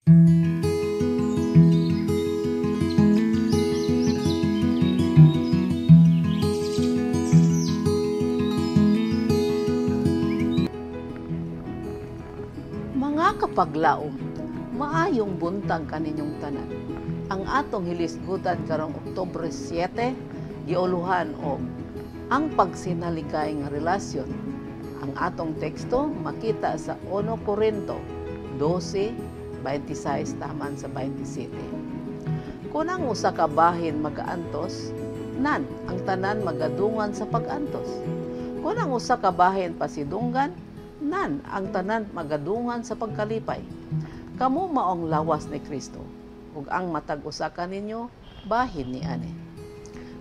Mga kapaglaom, maayong buntag kaninyong tanan. Ang atong hilisgutan karong Oktubre 7, giuluhan og ang pagsinaligay nga relasyon. Ang atong teksto makita sa 1 Corinto 12:26 taman sa 27. Kung ang usa ka bahin magaantos, nan ang tanan magadungan sa pagantos. Kung ang usa ka bahin pasidunggan, nan ang tanan magadungan sa pagkalipay. Kamo maong lawas ni Kristo, ug ang matag usa kaninyo bahin ni ani.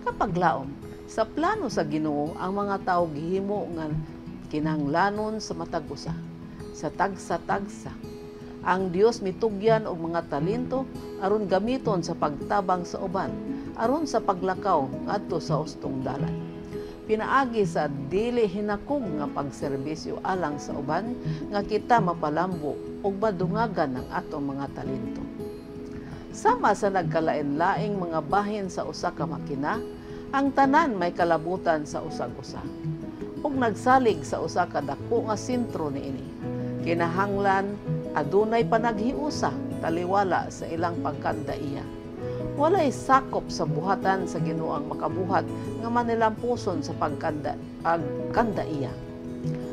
Kapag laom, sa plano sa Ginoo ang mga tawo gihimo nga kinahanglanon sa matag usa, sa tagsa-tagsa. Ang Dios mitugyan og mga talento aron gamiton sa pagtabang sa uban, aron sa paglakaw ngadto sa ustong dalan. Pinaagi sa dili hinakog nga pagserbisyo alang sa uban nga kita mapalambo ug madungagan ng atong mga talento. Sama sa nagkalain-laing mga bahin sa usa ka makina, ang tanan may kalabutan sa usag-usa. Ug nagsalig sa usa ka dako nga sentro niini. Kinahanglan adunay panaghiusa taliwala sa ilang pagkandaiya. Walay sakop sa buhatan sa Ginoo ang makabuhat nga manilampuson sa pagkandaiya.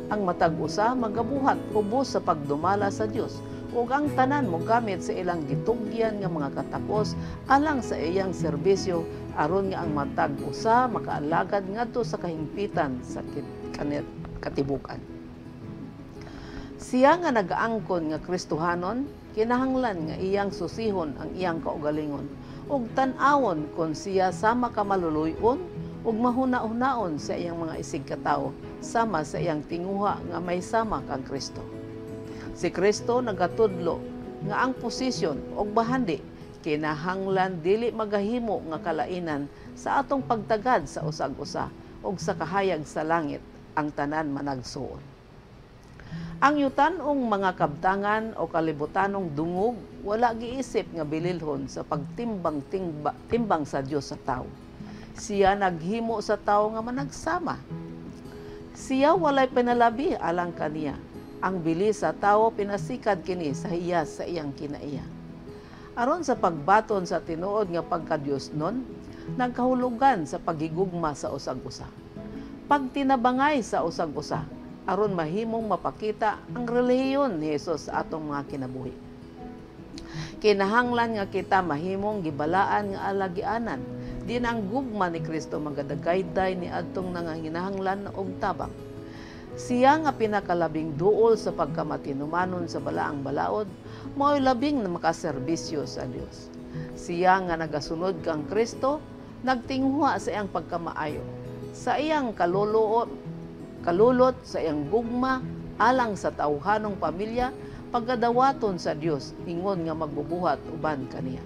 Ang matag usa magabuhat ubos sa pagdumala sa Dios, ug ang tanan mo gamit sa ilang gitugyan nga mga katakos alang sa iyang serbisyo aron nga ang matag usa makaalagad ngadto sa kahimpitan sa katibukan. Siya nga nagaangkon nga Kristohanon, kinahanglan nga iyang susihon ang iyang kaugalingon ug tan-awon kon siya sama ka maluluy-on ug mahuna-hunaon sa iyang mga isig katawo sama sa iyang tinguha nga may sama kang Kristo. Si Kristo nagatudlo nga ang posisyon ug bahandi kinahanglan dili magahimo nga kalainan sa atong pagtagad sa usag-usa ug sa kahayag sa langit ang tanan managsuon. Ang yutan-ong mga kabtangan o kalibutanong dungog wala giisip nga bililhon sa pagtimbang sa Dios sa tawo. Siya naghimo sa tawo nga managsama. Siya walay pinalabi alang kaniya. Ang bilis sa tawo pinasikad kini sa hiyas sa iyang kinaiya. Aron sa pagbaton sa tinuod nga pagka-Diosnon, nagkahulugan sa pagigugma sa usag-usa. Pagtinabangay sa usag-usa, aron mahimong mapakita ang relihiyon ni Jesus sa atong mga kinabuhi. Kinahanglan nga kita mahimong gibalaan nga alagianan, din ang gugma ni Kristo magadagayday ni adtong nanganginahanglan og tabang. Siya nga pinakalabing duol sa pagkamatinumanon sa balaang balaod, mao'y labing na makaserbisyo sa Dios. Siya nga nagasunod kang Kristo, nagtinghuha sa iyang pagkamaayo, sa iyang kalulot sa iyang gugma alang sa tawhanong pamilya pagadawaton sa Dios ingon nga magbubuhat uban kaniya.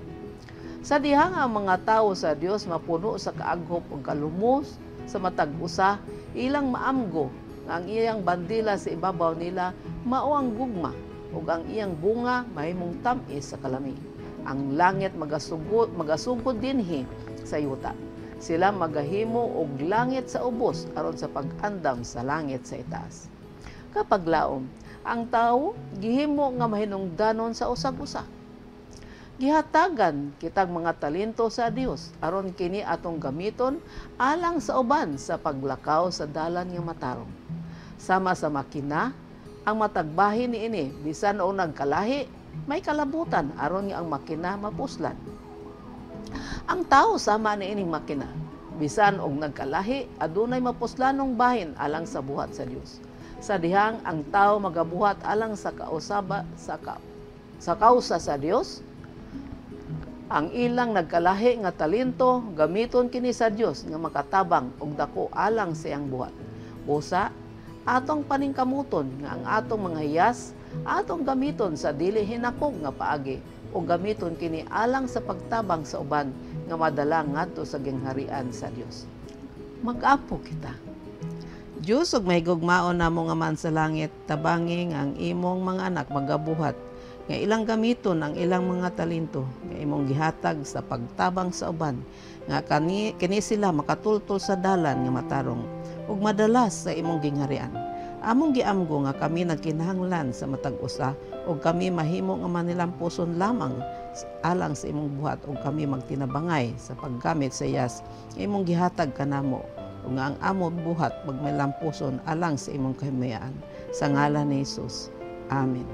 Sa dihang ang mga tawo sa Dios mapuno sa kaaghop ug kalumos sa matag usa, ilang maamgo nga ang iyang bandila sa ibabaw nila mao ang gugma ug ang iyang bunga mahimong tamis sa kalami. Ang langit magasugod dinhi sa yuta. Sila magahimo og langit sa ubos aron sa pag-andam sa langit sa itaas. Kapag laom, ang tawo gihimo nga mahinungdanon sa usag-usa. Gihatagan kitag mga talento sa Dios aron kini atong gamiton alang sa uban sa paglakaw sa dalan nga matarong. Sama sa makina, ang matagbahin niini bisan o nagkalahi, may kalabutan aron nga ang makina mapuslan. Ang tao sama ni ining makina, bisan og nagkalahi, adunay mapuslanong bahin alang sa buhat sa Dios. Sa dihang ang tao magabuhat alang sa kausa sa Dios, ang ilang nagkalahi nga talento gamiton kini sa Dios nga makatabang og dako alang sa iyang buhat. Busa, atong paningkamuton nga ang atong mga hiyas atong gamiton sa dili hinakog nga paagi o gamiton kini alang sa pagtabang sa uban nga madala ngadto sa gingharian sa Dios. Mag-apo kita. Diyos ug may gugmaon namo nga man sa langit, tabanging ang imong mga anak magabuhat nga ilang gamiton ang ilang mga talento nga imong gihatag sa pagtabang sa uban, nga kini sila makatultol sa dalan nga matarong ug madalas sa imong gingharian. Among giamgo nga kami nagkinahanglan sa matag usa ug kami mahimo nga manilampuson lamang alang sa imong buhat ug kami magtinabangay sa paggamit sa iyas nga imong gihatag kanamo ug nga ang amo buhat magmilampuson alang sa imong kahimayaan sa ngalan ni Hesus. Amen.